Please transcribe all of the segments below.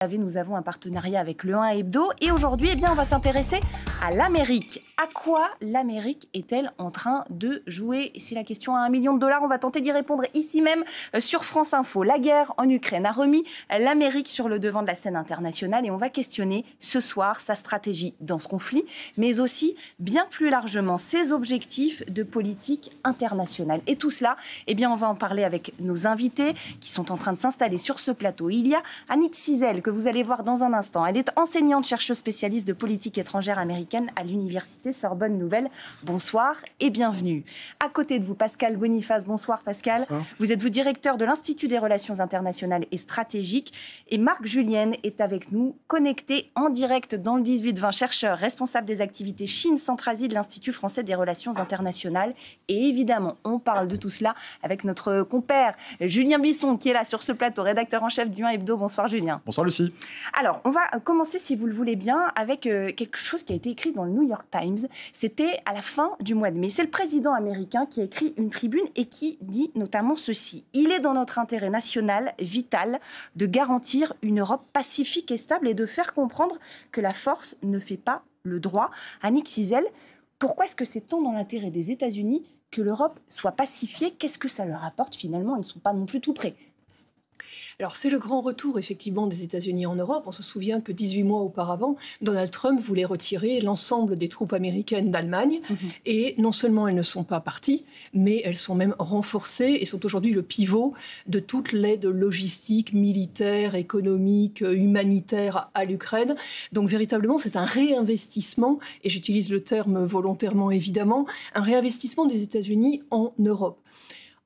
Nous avons un partenariat avec Le 1 Hebdo et aujourd'hui, on va s'intéresser à l'Amérique. À quoi l'Amérique est-elle en train de jouer? C'est la question à $1 million. On va tenter d'y répondre ici même sur France Info. La guerre en Ukraine a remis l'Amérique sur le devant de la scène internationale et on va questionner ce soir sa stratégie dans ce conflit, mais aussi bien plus largement ses objectifs de politique internationale. Et tout cela, on va en parler avec nos invités qui sont en train de s'installer sur ce plateau. Il y a Annick Cizel, que vous allez voir dans un instant. Elle est enseignante, chercheuse spécialiste de politique étrangère américaine à l'université Sorbonne Nouvelle. Bonsoir et bienvenue. À côté de vous, Pascal Boniface. Bonsoir Pascal. Bonsoir. Vous êtes directeur de l'Institut des relations internationales et stratégiques. Et Marc Julienne est avec nous, connecté en direct dans le 18-20, chercheur, responsable des activités Chine-Centrasie de l'Institut français des relations internationales. Et évidemment, on parle de tout cela avec notre compère Julien Bisson, qui est là sur ce plateau, rédacteur en chef du 1 Hebdo. Bonsoir Julien. Bonsoir Lucie. Alors, on va commencer, si vous le voulez bien, avec quelque chose qui a été écrit dans le New York Times. C'était à la fin du mois de mai. C'est le président américain qui a écrit une tribune et qui dit notamment ceci. « Il est dans notre intérêt national vital de garantir une Europe pacifique et stable et de faire comprendre que la force ne fait pas le droit. » Annick Cizel, pourquoi est-ce que c'est tant dans l'intérêt des États-Unis que l'Europe soit pacifiée? Qu'est-ce que ça leur apporte finalement? Ils ne sont pas non plus tout près. Alors c'est le grand retour effectivement des États-Unis en Europe. On se souvient que 18 mois auparavant, Donald Trump voulait retirer l'ensemble des troupes américaines d'Allemagne. Et non seulement elles ne sont pas parties, mais elles sont même renforcées et sont aujourd'hui le pivot de toute l'aide logistique, militaire, économique, humanitaire à l'Ukraine. Donc véritablement c'est un réinvestissement, et j'utilise le terme volontairement évidemment, un réinvestissement des États-Unis en Europe.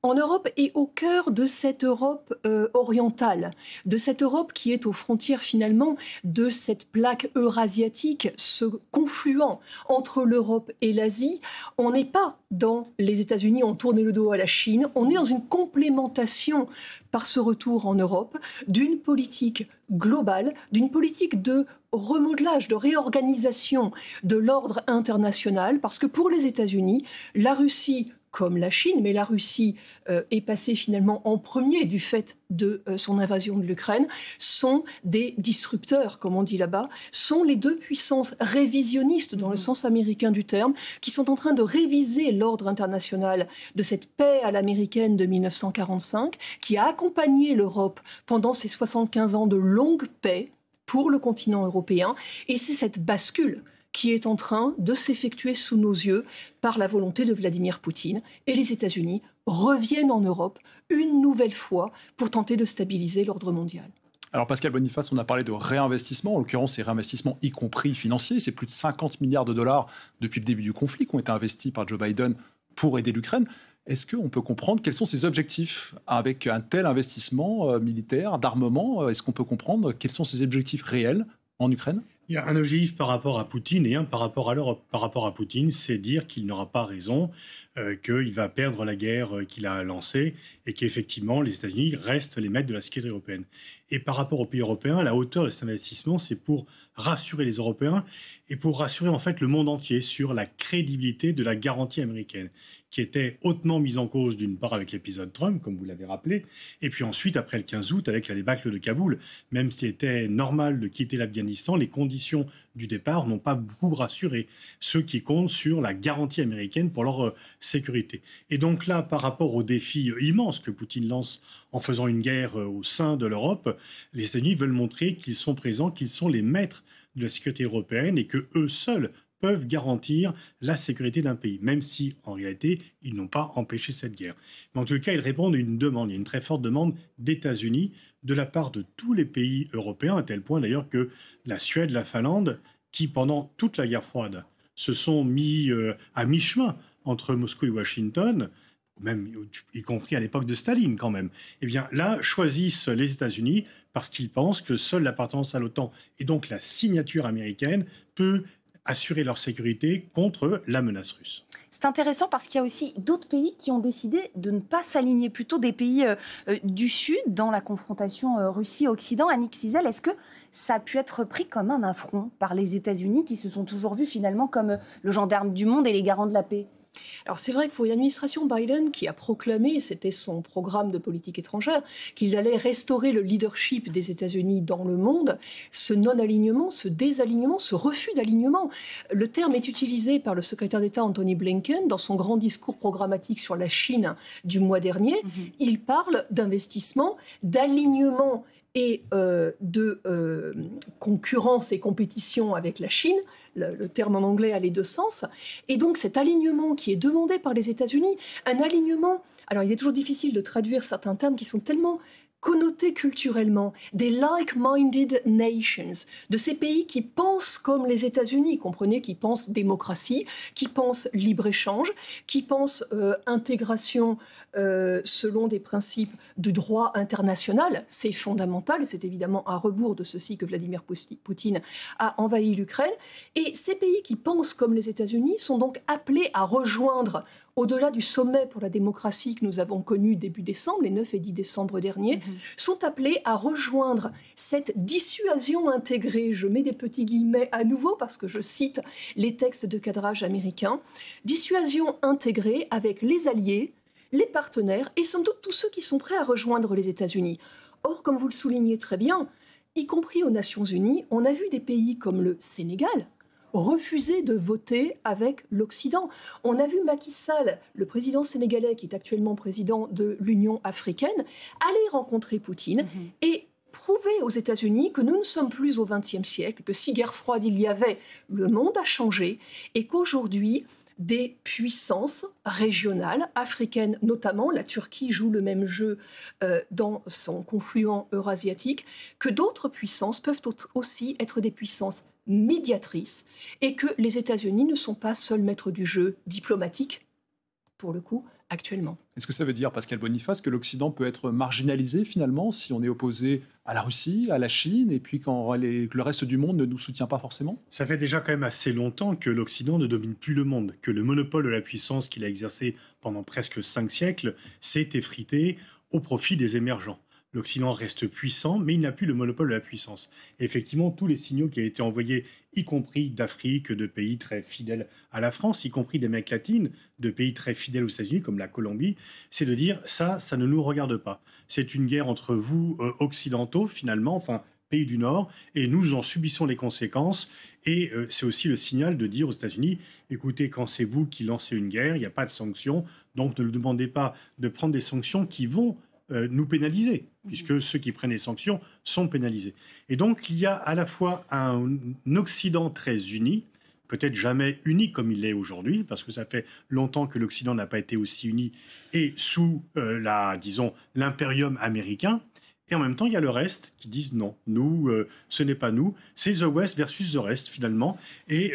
En Europe et au cœur de cette Europe orientale, de cette Europe qui est aux frontières finalement de cette plaque eurasiatique, ce confluent entre l'Europe et l'Asie. On n'est pas dans les États-Unis, on tourne le dos à la Chine, on est dans une complémentation par ce retour en Europe d'une politique globale, d'une politique de remodelage, de réorganisation de l'ordre international, parce que pour les États-Unis, la Russie comme la Chine, mais la Russie est passée finalement en premier du fait de son invasion de l'Ukraine, sont des disrupteurs, comme on dit là-bas, sont les deux puissances révisionnistes dans le sens américain du terme, qui sont en train de réviser l'ordre international de cette paix à l'américaine de 1945, qui a accompagné l'Europe pendant ces 75 ans de longue paix pour le continent européen, et c'est cette bascule qui est en train de s'effectuer sous nos yeux par la volonté de Vladimir Poutine. Et les États-Unis reviennent en Europe une nouvelle fois pour tenter de stabiliser l'ordre mondial. Alors Pascal Boniface, on a parlé de réinvestissement, en l'occurrence ces réinvestissements y compris financiers. C'est plus de 50 milliards de dollars depuis le début du conflit qui ont été investis par Joe Biden pour aider l'Ukraine. Est-ce qu'on peut comprendre quels sont ses objectifs avec un tel investissement militaire, d'armement? Est-ce qu'on peut comprendre quels sont ses objectifs réels en Ukraine? Il y a un objectif par rapport à Poutine et un par rapport à l'Europe. Par rapport à Poutine, c'est dire qu'il n'aura pas raison, qu'il va perdre la guerre qu'il a lancée et qu'effectivement les États-Unis restent les maîtres de la sécurité européenne. Et par rapport aux pays européens, la hauteur de cet investissement, c'est pour rassurer les Européens et pour rassurer en fait le monde entier sur la crédibilité de la garantie américaine, qui était hautement mise en cause d'une part avec l'épisode Trump, comme vous l'avez rappelé, et puis ensuite après le 15 août avec la débâcle de Kaboul. Même s'il était normal de quitter l'Afghanistan, les conditions du départ n'ont pas beaucoup rassuré ceux qui comptent sur la garantie américaine pour leur sécurité. Et donc là, par rapport aux défis immenses que Poutine lance en faisant une guerre au sein de l'Europe, les États-Unis veulent montrer qu'ils sont présents, qu'ils sont les maîtres de la sécurité européenne et qu'eux seuls peuvent garantir la sécurité d'un pays, même si, en réalité, ils n'ont pas empêché cette guerre. Mais en tout cas, ils répondent à une demande. Il y a une très forte demande des États-Unis de la part de tous les pays européens, à tel point d'ailleurs que la Suède, la Finlande, qui pendant toute la guerre froide se sont mis à mi-chemin entre Moscou et Washington, même y compris à l'époque de Staline quand même, eh bien là, choisissent les États-Unis parce qu'ils pensent que seule l'appartenance à l'OTAN et donc la signature américaine peut assurer leur sécurité contre la menace russe. C'est intéressant parce qu'il y a aussi d'autres pays qui ont décidé de ne pas s'aligner, plutôt des pays du Sud dans la confrontation Russie-Occident. Annick Cizel, est-ce que ça a pu être pris comme un affront par les États-Unis qui se sont toujours vus finalement comme le gendarme du monde et les garants de la paix ? Alors c'est vrai que pour l'administration Biden, qui a proclamé, c'était son programme de politique étrangère, qu'il allait restaurer le leadership des États-Unis dans le monde, ce non-alignement, ce désalignement, ce refus d'alignement, le terme est utilisé par le secrétaire d'État Anthony Blinken dans son grand discours programmatique sur la Chine du mois dernier. Il parle d'investissement, d'alignement et de concurrence et compétition avec la Chine. Le terme en anglais a les deux sens. Et donc cet alignement qui est demandé par les États-Unis, un alignement... Alors il est toujours difficile de traduire certains termes qui sont tellement connotés culturellement, des like-minded nations, de ces pays qui pensent comme les États-Unis, comprenez, qui pensent démocratie, qui pensent libre-échange, qui pensent intégration selon des principes de droit international. C'est fondamental, c'est évidemment à rebours de ceci que Vladimir Poutine a envahi l'Ukraine. Et ces pays qui pensent comme les États-Unis sont donc appelés à rejoindre, au-delà du sommet pour la démocratie que nous avons connu début décembre, les 9 et 10 décembre derniers, sont appelés à rejoindre cette dissuasion intégrée. Je mets des petits guillemets à nouveau parce que je cite les textes de cadrage américains. Dissuasion intégrée avec les alliés, les partenaires et somme toute tous ceux qui sont prêts à rejoindre les États-Unis. Or, comme vous le soulignez très bien, y compris aux Nations Unies, on a vu des pays comme le Sénégal refuser de voter avec l'Occident. On a vu Macky Sall, le président sénégalais qui est actuellement président de l'Union africaine, aller rencontrer Poutine et prouver aux États-Unis que nous ne sommes plus au XXe siècle, que si guerre froide il y avait, le monde a changé et qu'aujourd'hui, des puissances régionales, africaines notamment, la Turquie joue le même jeu dans son confluent eurasiatique, que d'autres puissances peuvent aussi être des puissances médiatrices et que les États-Unis ne sont pas seuls maîtres du jeu diplomatique, pour le coup, actuellement. Est-ce que ça veut dire, Pascal Boniface, que l'Occident peut être marginalisé finalement si on est opposé à la Russie, à la Chine, et puis quand le reste du monde ne nous soutient pas forcément ? Ça fait déjà quand même assez longtemps que l'Occident ne domine plus le monde, que le monopole de la puissance qu'il a exercé pendant presque 5 siècles s'est effrité au profit des émergents. L'Occident reste puissant, mais il n'a plus le monopole de la puissance. Et effectivement, tous les signaux qui ont été envoyés, y compris d'Afrique, de pays très fidèles à la France, y compris d'Amérique latine, de pays très fidèles aux États-Unis, comme la Colombie, c'est de dire ça ne nous regarde pas. C'est une guerre entre vous, occidentaux, finalement, enfin, pays du Nord, et nous en subissons les conséquences. Et c'est aussi le signal de dire aux États-Unis, écoutez, quand c'est vous qui lancez une guerre, il n'y a pas de sanctions, donc ne nous demandez pas de prendre des sanctions qui vont nous pénaliser, puisque ceux qui prennent les sanctions sont pénalisés. Et donc, il y a à la fois un Occident très uni, peut-être jamais uni comme il l'est aujourd'hui, parce que ça fait longtemps que l'Occident n'a pas été aussi uni, et sous, l'impérium américain. Et en même temps, il y a le reste qui disent non, nous, ce n'est pas nous, c'est The West versus The Rest, finalement. Et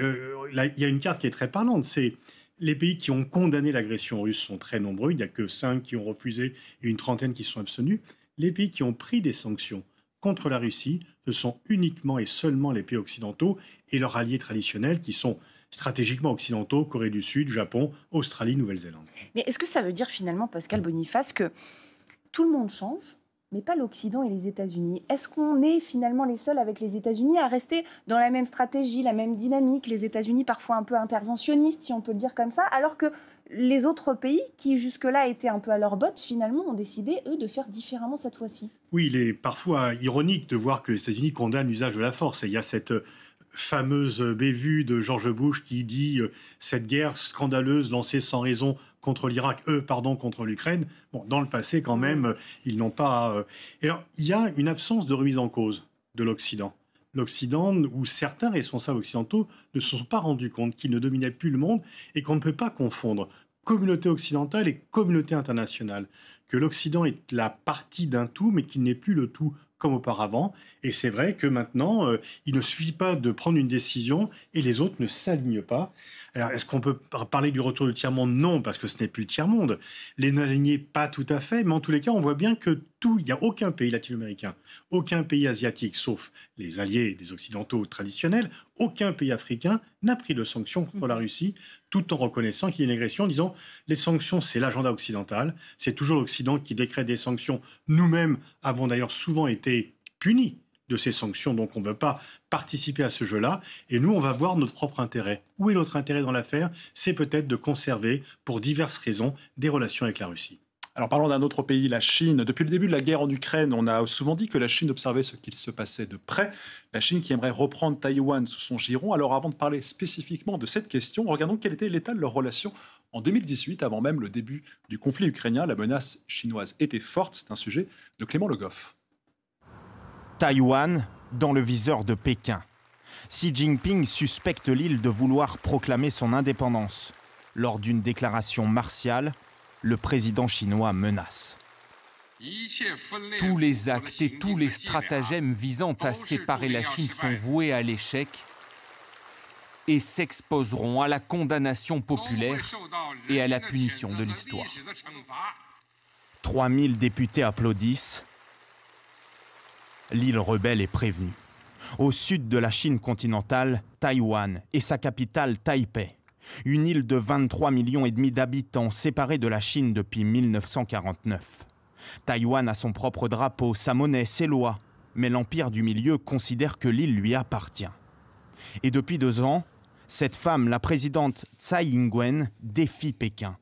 là, il y a une carte qui est très parlante, c'est les pays qui ont condamné l'agression russe sont très nombreux. Il n'y a que 5 qui ont refusé et une trentaine qui sont abstenus. Les pays qui ont pris des sanctions contre la Russie, ce sont uniquement et seulement les pays occidentaux et leurs alliés traditionnels qui sont stratégiquement occidentaux, Corée du Sud, Japon, Australie, Nouvelle-Zélande. Mais est-ce que ça veut dire finalement, Pascal Boniface, que tout le monde change, mais pas l'Occident et les États-Unis? Est-ce qu'on est finalement les seuls avec les États-Unis à rester dans la même stratégie, la même dynamique, les États-Unis parfois un peu interventionnistes, si on peut le dire comme ça, alors que les autres pays qui jusque-là étaient un peu à leur botte, finalement, ont décidé, eux, de faire différemment cette fois-ci? Oui, il est parfois ironique de voir que les États-Unis condamnent l'usage de la force. Et il y a cette fameuse bévue de George Bush qui dit cette guerre scandaleuse lancée sans raison contre contre l'Ukraine. Bon, dans le passé, quand même, ils n'ont pas... Et alors, il y a une absence de remise en cause de l'Occident. L'Occident, où certains responsables occidentaux ne se sont pas rendus compte qu'ils ne dominaient plus le monde et qu'on ne peut pas confondre communauté occidentale et communauté internationale. Que l'Occident est la partie d'un tout, mais qu'il n'est plus le tout comme auparavant. Et c'est vrai que maintenant, il ne suffit pas de prendre une décision et les autres ne s'alignent pas. Alors, est-ce qu'on peut parler du retour du tiers-monde? Non, parce que ce n'est plus le tiers-monde. Les non-alignés, pas tout à fait, mais en tous les cas, on voit bien que il n'y a aucun pays latino-américain, aucun pays asiatique, sauf les alliés des occidentaux traditionnels, aucun pays africain n'a pris de sanctions contre la Russie, tout en reconnaissant qu'il y a une agression, en disant les sanctions, c'est l'agenda occidental, c'est toujours l'Occident qui décrète des sanctions. Nous-mêmes avons d'ailleurs souvent été punis de ces sanctions. Donc on ne veut pas participer à ce jeu-là. Et nous, on va voir notre propre intérêt. Où est notre intérêt dans l'affaire? C'est peut-être de conserver, pour diverses raisons, des relations avec la Russie. Alors parlons d'un autre pays, la Chine. Depuis le début de la guerre en Ukraine, on a souvent dit que la Chine observait ce qu'il se passait de près. La Chine qui aimerait reprendre Taïwan sous son giron. Alors avant de parler spécifiquement de cette question, regardons quel était l'état de leurs relations en 2018, avant même le début du conflit ukrainien. La menace chinoise était forte. C'est un sujet de Clément Le Goff. Taïwan dans le viseur de Pékin. Xi Jinping suspecte l'île de vouloir proclamer son indépendance. Lors d'une déclaration martiale, le président chinois menace. Tous les actes et tous les stratagèmes visant à séparer la Chine sont voués à l'échec et s'exposeront à la condamnation populaire et à la punition de l'histoire. 3000 députés applaudissent. L'île rebelle est prévenue. Au sud de la Chine continentale, Taïwan et sa capitale Taipei. Une île de 23,5 millions d'habitants séparée de la Chine depuis 1949. Taïwan a son propre drapeau, sa monnaie, ses lois. Mais l'Empire du Milieu considère que l'île lui appartient. Et depuis 2 ans, cette femme, la présidente Tsai Ing-wen, défie Pékin.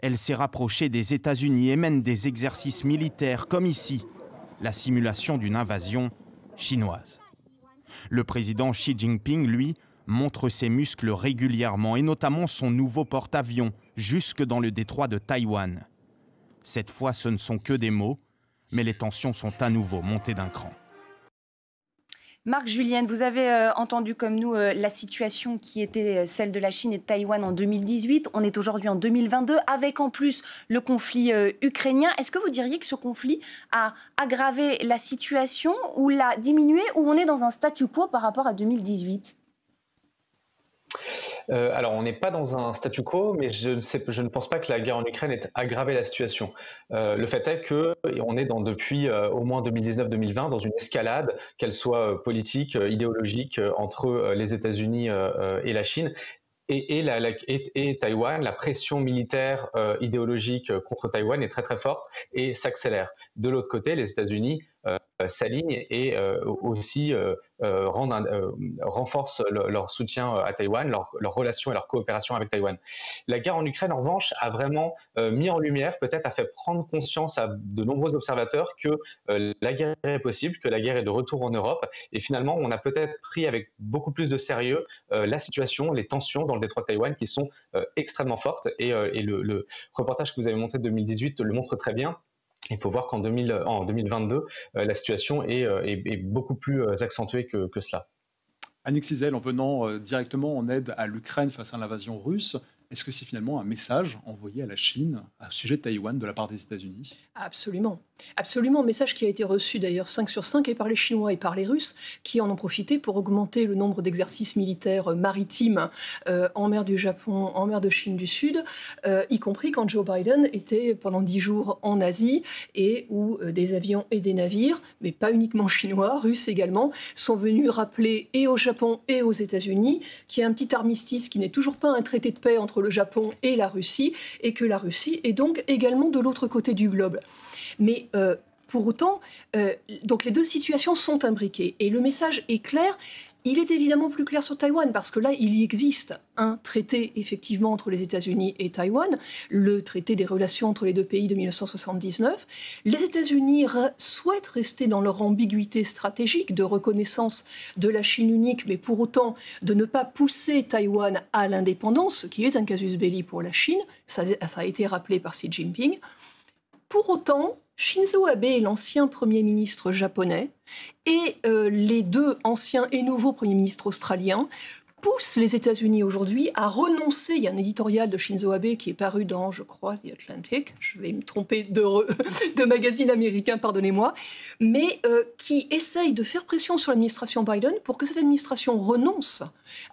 Elle s'est rapprochée des États-Unis et mène des exercices militaires comme ici, la simulation d'une invasion chinoise. Le président Xi Jinping, lui, montre ses muscles régulièrement et notamment son nouveau porte-avions jusque dans le détroit de Taïwan. Cette fois, ce ne sont que des mots, mais les tensions sont à nouveau montées d'un cran. Marc Julienne, vous avez entendu comme nous la situation qui était celle de la Chine et de Taïwan en 2018. On est aujourd'hui en 2022 avec en plus le conflit ukrainien. Est-ce que vous diriez que ce conflit a aggravé la situation ou l'a diminué ou on est dans un statu quo par rapport à 2018 ? Alors, on n'est pas dans un statu quo, mais je ne pense pas que la guerre en Ukraine ait aggravé la situation. Le fait est qu'on est depuis au moins 2019-2020 dans une escalade, qu'elle soit politique, idéologique, entre les États-Unis et la Chine. Et Taïwan, la pression militaire idéologique contre Taïwan est très très forte et s'accélère. De l'autre côté, les États-Unis s'alignent et aussi renforcent leur soutien à Taïwan, leur relation et leur coopération avec Taïwan. La guerre en Ukraine, en revanche, a vraiment mis en lumière, peut-être a fait prendre conscience à de nombreux observateurs que la guerre est possible, que la guerre est de retour en Europe. Et finalement, on a peut-être pris avec beaucoup plus de sérieux la situation, les tensions dans le détroit de Taïwan qui sont extrêmement fortes. Et le reportage que vous avez montré de 2018 le montre très bien. Il faut voir qu'en 2022, la situation est beaucoup plus accentuée que cela. Annick Cizel, en venant directement en aide à l'Ukraine face à l'invasion russe, est-ce que c'est finalement un message envoyé à la Chine au sujet de Taïwan de la part des États-Unis ? Absolument. Absolument. Message qui a été reçu d'ailleurs 5 sur 5 et par les Chinois et par les Russes qui en ont profité pour augmenter le nombre d'exercices militaires maritimes en mer du Japon, en mer de Chine du Sud, y compris quand Joe Biden était pendant 10 jours en Asie et où des avions et des navires, mais pas uniquement chinois, russes également, sont venus rappeler et au Japon et aux États-Unis qu'il y a un petit armistice qui n'est toujours pas un traité de paix entre le Japon et la Russie et que la Russie est donc également de l'autre côté du globe. Mais pour autant, donc les deux situations sont imbriquées. Et le message est clair. Il est évidemment plus clair sur Taïwan parce que là, il y existe un traité effectivement entre les États-Unis et Taïwan, le traité des relations entre les deux pays de 1979. Les États-Unis souhaitent rester dans leur ambiguïté stratégique de reconnaissance de la Chine unique, mais pour autant de ne pas pousser Taïwan à l'indépendance, ce qui est un casus belli pour la Chine. Ça a été rappelé par Xi Jinping. Pour autant, Shinzo Abe, l'ancien Premier ministre japonais, et les deux anciens et nouveaux Premiers ministres australiens poussent les États-Unis aujourd'hui à renoncer. Il y a un éditorial de Shinzo Abe qui est paru dans, je crois, The Atlantic, je vais me tromper de magazine américain, pardonnez-moi, mais qui essaye de faire pression sur l'administration Biden pour que cette administration renonce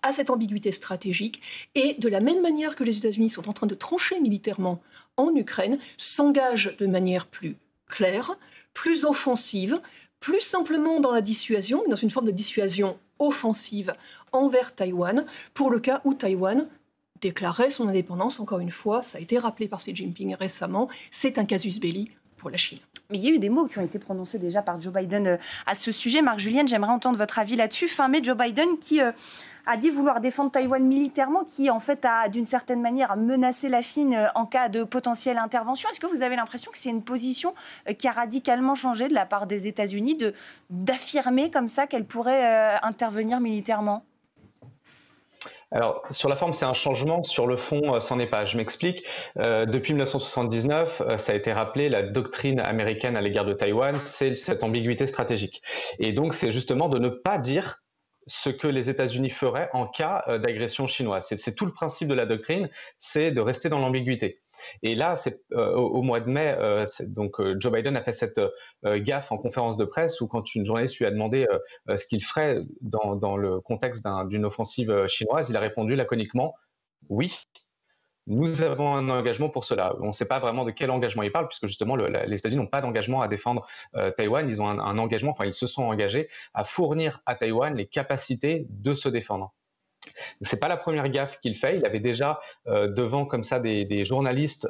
à cette ambiguïté stratégique et de la même manière que les États-Unis sont en train de trancher militairement en Ukraine, s'engagent de manière plus claire, plus offensive, plus simplement dans la dissuasion, dans une forme de dissuasion offensive envers Taïwan, pour le cas où Taïwan déclarait son indépendance. Encore une fois, ça a été rappelé par Xi Jinping récemment, c'est un casus belli pour la Chine. Mais il y a eu des mots qui ont été prononcés déjà par Joe Biden à ce sujet. Marc-Julienne, j'aimerais entendre votre avis là-dessus. Fin mai, Joe Biden qui a dit vouloir défendre Taïwan militairement, qui en fait a d'une certaine manière menacé la Chine en cas de potentielle intervention. Est-ce que vous avez l'impression que c'est une position qui a radicalement changé de la part des États-Unis d'affirmer comme ça qu'elle pourrait intervenir militairement ? Alors, sur la forme, c'est un changement. Sur le fond, c'en est pas. Je m'explique. Depuis 1979, ça a été rappelé, la doctrine américaine à l'égard de Taïwan, c'est cette ambiguïté stratégique. Et donc, c'est justement de ne pas dire ce que les États-Unis feraient en cas d'agression chinoise. C'est tout le principe de la doctrine, c'est de rester dans l'ambiguïté. Et là, au mois de mai, Joe Biden a fait cette gaffe en conférence de presse où, quand une journaliste lui a demandé ce qu'il ferait dans le contexte d'une offensive chinoise, il a répondu laconiquement « oui ». Nous avons un engagement pour cela. On ne sait pas vraiment de quel engagement il parle, puisque justement les États-Unis n'ont pas d'engagement à défendre Taïwan. Ils ont un engagement, enfin ils se sont engagés à fournir à Taïwan les capacités de se défendre. C'est pas la première gaffe qu'il fait. Il avait déjà devant comme ça des journalistes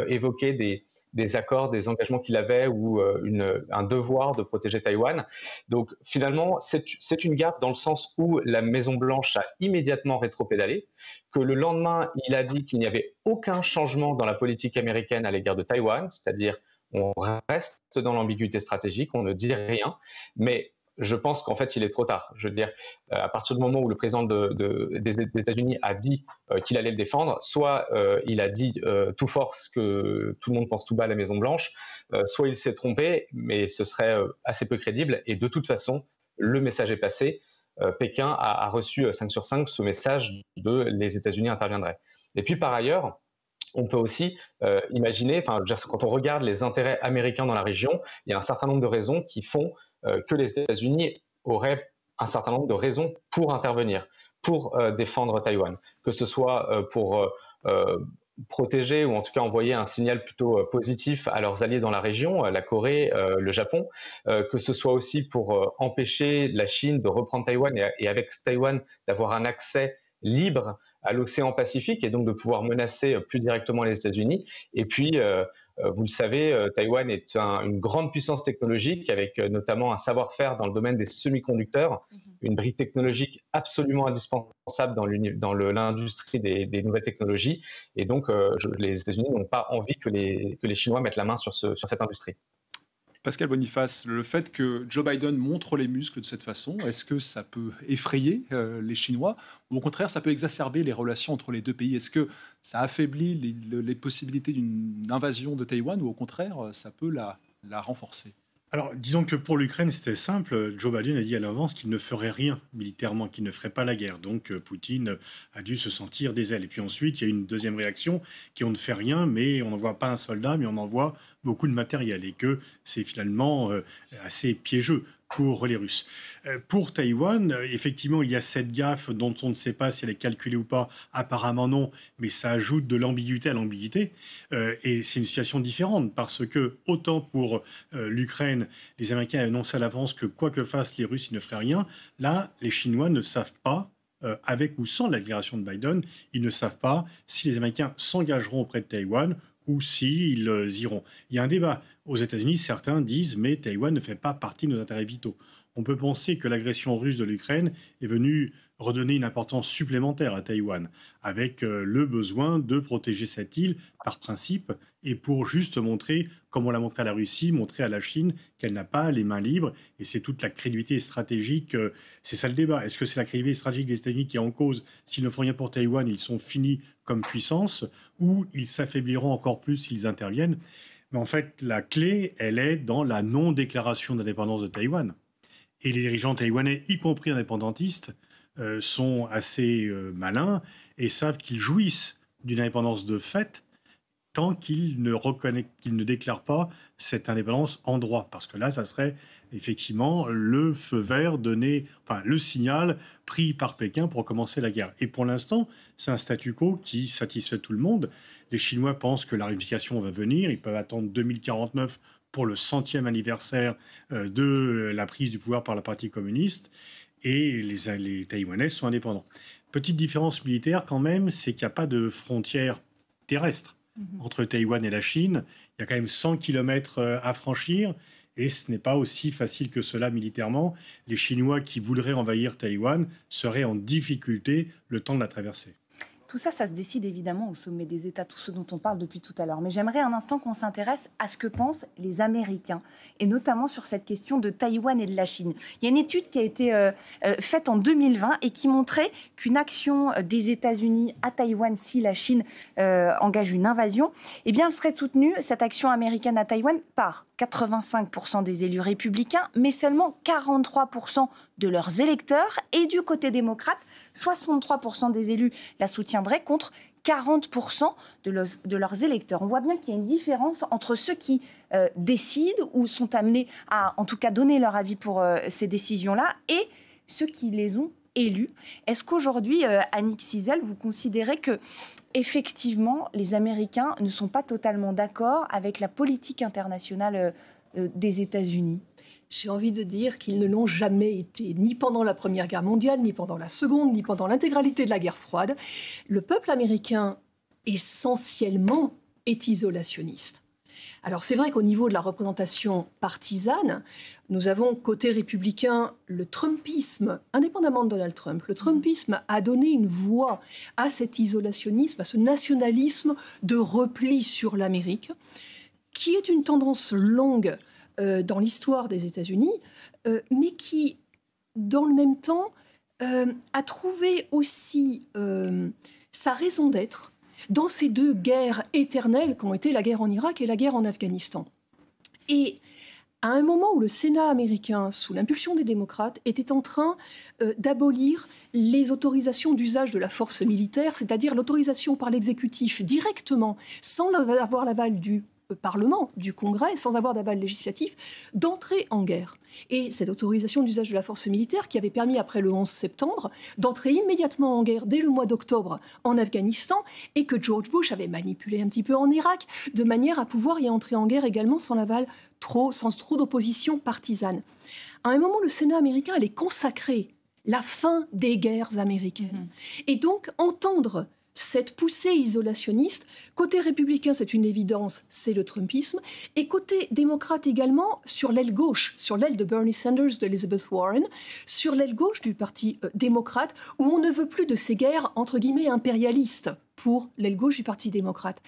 évoqué des accords, des engagements qu'il avait ou un devoir de protéger Taïwan. Donc finalement, c'est une gaffe dans le sens où la Maison-Blanche a immédiatement rétropédalé, que le lendemain, il a dit qu'il n'y avait aucun changement dans la politique américaine à l'égard de Taïwan, c'est-à-dire on reste dans l'ambiguïté stratégique, on ne dit rien, mais je pense qu'en fait, il est trop tard. Je veux dire, à partir du moment où le président des États-Unis a dit qu'il allait le défendre, soit il a dit tout fort ce que tout le monde pense tout bas à la Maison-Blanche, soit il s'est trompé, mais ce serait assez peu crédible. Et de toute façon, le message est passé. Pékin a reçu 5 sur 5 ce message de les États-Unis interviendraient. Et puis par ailleurs, on peut aussi imaginer, quand on regarde les intérêts américains dans la région, il y a un certain nombre de raisons qui font que les États-Unis auraient un certain nombre de raisons pour intervenir, pour défendre Taïwan, que ce soit pour protéger ou en tout cas envoyer un signal plutôt positif à leurs alliés dans la région, la Corée, le Japon, que ce soit aussi pour empêcher la Chine de reprendre Taïwan et avec Taïwan d'avoir un accès libre à l'océan Pacifique et donc de pouvoir menacer plus directement les États-Unis. Et puis, vous le savez, Taïwan est une grande puissance technologique avec notamment un savoir-faire dans le domaine des semi-conducteurs, une brique technologique absolument indispensable dans l'industrie des nouvelles technologies. Et donc, les États-Unis n'ont pas envie que les Chinois mettent la main sur cette industrie. Pascal Boniface, le fait que Joe Biden montre les muscles de cette façon, est-ce que ça peut effrayer les Chinois ou au contraire ça peut exacerber les relations entre les deux pays? Est-ce que ça affaiblit les possibilités d'une invasion de Taïwan ou au contraire ça peut la renforcer? Alors, disons que pour l'Ukraine, c'était simple. Joe Biden a dit à l'avance qu'il ne ferait rien militairement, qu'il ne ferait pas la guerre. Donc, Poutine a dû se sentir des ailes. Et puis ensuite, il y a une deuxième réaction qui est on ne fait rien, mais on n'envoie pas un soldat, mais on envoie beaucoup de matériel. Et que c'est finalement assez piégeux pour les Russes. Pour Taïwan, effectivement, il y a cette gaffe dont on ne sait pas si elle est calculée ou pas. Apparemment non, mais ça ajoute de l'ambiguïté à l'ambiguïté. Et c'est une situation différente parce que, autant pour l'Ukraine, les Américains annonçaient à l'avance que quoi que fassent les Russes, ils ne feraient rien. Là, les Chinois ne savent pas, avec ou sans la déclaration de Biden, ils ne savent pas si les Américains s'engageront auprès de Taïwan ou s'ils iront. Il y a un débat. Aux États-Unis, certains disent « mais Taïwan ne fait pas partie de nos intérêts vitaux ». On peut penser que l'agression russe de l'Ukraine est venue redonner une importance supplémentaire à Taïwan, avec le besoin de protéger cette île par principe et pour juste montrer, comme on l'a montré à la Russie, montrer à la Chine qu'elle n'a pas les mains libres. Et c'est toute la crédibilité stratégique. C'est ça le débat. Est-ce que c'est la crédibilité stratégique des États-Unis qui est en cause? S'ils ne font rien pour Taïwan, ils sont finis comme puissance, ou ils s'affaibliront encore plus s'ils interviennent? Mais en fait, la clé, elle est dans la non-déclaration d'indépendance de Taïwan. Et les dirigeants taïwanais, y compris indépendantistes, sont assez malins et savent qu'ils jouissent d'une indépendance de fait tant qu'ils ne déclarent pas cette indépendance en droit. Parce que là, ça serait effectivement le feu vert donné, enfin le signal pris par Pékin pour commencer la guerre. Et pour l'instant, c'est un statu quo qui satisfait tout le monde. Les Chinois pensent que la réunification va venir. Ils peuvent attendre 2049 pour le 100e anniversaire de la prise du pouvoir par le Parti communiste. Et les Taïwanais sont indépendants. Petite différence militaire quand même, c'est qu'il n'y a pas de frontière terrestre. entre Taïwan et la Chine. Il y a quand même 100 km à franchir. Et ce n'est pas aussi facile que cela militairement. Les Chinois qui voudraient envahir Taïwan seraient en difficulté le temps de la traverser. Tout ça, ça se décide évidemment au sommet des États, tout ce dont on parle depuis tout à l'heure. Mais j'aimerais un instant qu'on s'intéresse à ce que pensent les Américains, et notamment sur cette question de Taïwan et de la Chine. Il y a une étude qui a été faite en 2020 et qui montrait qu'une action des États-Unis à Taïwan, si la Chine engage une invasion, eh bien, elle serait soutenue, cette action américaine à Taïwan, par 85% des élus républicains, mais seulement 43% de leurs électeurs. Et du côté démocrate, 63% des élus la soutiendraient contre 40% de leurs électeurs. On voit bien qu'il y a une différence entre ceux qui décident ou sont amenés à, en tout cas, donner leur avis pour ces décisions-là et ceux qui les ont élus. Est-ce qu'aujourd'hui, Annick Cizell, vous considérez que effectivement, les Américains ne sont pas totalement d'accord avec la politique internationale des États-Unis? J'ai envie de dire qu'ils ne l'ont jamais été, ni pendant la Première Guerre mondiale, ni pendant la Seconde, ni pendant l'intégralité de la guerre froide. Le peuple américain, essentiellement, est isolationniste. Alors c'est vrai qu'au niveau de la représentation partisane, nous avons côté républicain le trumpisme, indépendamment de Donald Trump, le trumpisme a donné une voix à cet isolationnisme, à ce nationalisme de repli sur l'Amérique, qui est une tendance longue dans l'histoire des États-Unis, mais qui, dans le même temps, a trouvé aussi sa raison d'être dans ces deux guerres éternelles qu'ont été la guerre en Irak et la guerre en Afghanistan. Et à un moment où le Sénat américain, sous l'impulsion des démocrates, était en train d'abolir les autorisations d'usage de la force militaire, c'est-à-dire l'autorisation par l'exécutif directement, sans avoir l'aval du Parlement, du Congrès, sans avoir d'aval législatif, d'entrer en guerre. Et cette autorisation d'usage de la force militaire qui avait permis, après le 11 septembre, d'entrer immédiatement en guerre dès le mois d'octobre en Afghanistan, et que George Bush avait manipulé un petit peu en Irak, de manière à pouvoir y entrer en guerre également sans l'aval sans trop d'opposition partisane. À un moment, le Sénat américain allait consacrer la fin des guerres américaines. Et donc, entendre cette poussée isolationniste, côté républicain, c'est une évidence, c'est le trumpisme, et côté démocrate également, sur l'aile gauche, sur l'aile de Bernie Sanders, d'Elizabeth Warren, sur l'aile gauche du parti démocrate, où on ne veut plus de ces guerres, entre guillemets, impérialistes, pour l'aile gauche du parti démocrate.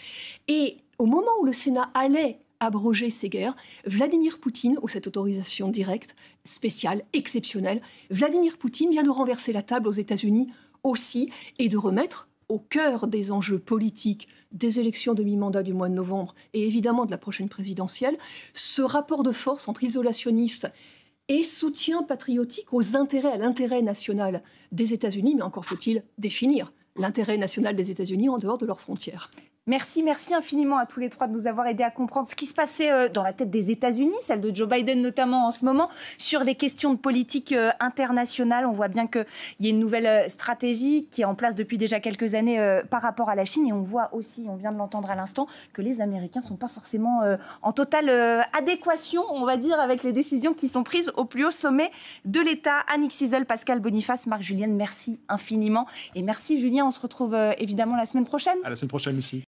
Et au moment où le Sénat allait abroger ces guerres, Vladimir Poutine, ou cette autorisation directe, spéciale, exceptionnelle, Vladimir Poutine vient de renverser la table aux États-Unis aussi, et de remettre au cœur des enjeux politiques des élections de mi-mandat du mois de novembre et évidemment de la prochaine présidentielle, ce rapport de force entre isolationnistes et soutien patriotique aux intérêts, à l'intérêt national des États-Unis, mais encore faut-il définir l'intérêt national des États-Unis en dehors de leurs frontières. Merci infiniment à tous les trois de nous avoir aidés à comprendre ce qui se passait dans la tête des États-Unis, celle de Joe Biden notamment en ce moment, sur les questions de politique internationale. On voit bien qu'il y a une nouvelle stratégie qui est en place depuis déjà quelques années par rapport à la Chine. Et on voit aussi, on vient de l'entendre à l'instant, que les Américains ne sont pas forcément en totale adéquation, on va dire, avec les décisions qui sont prises au plus haut sommet de l'État. Annick Cizell, Pascal Boniface, Marc Julienne, merci infiniment. Et merci Julien, on se retrouve évidemment la semaine prochaine. À la semaine prochaine, Lucie.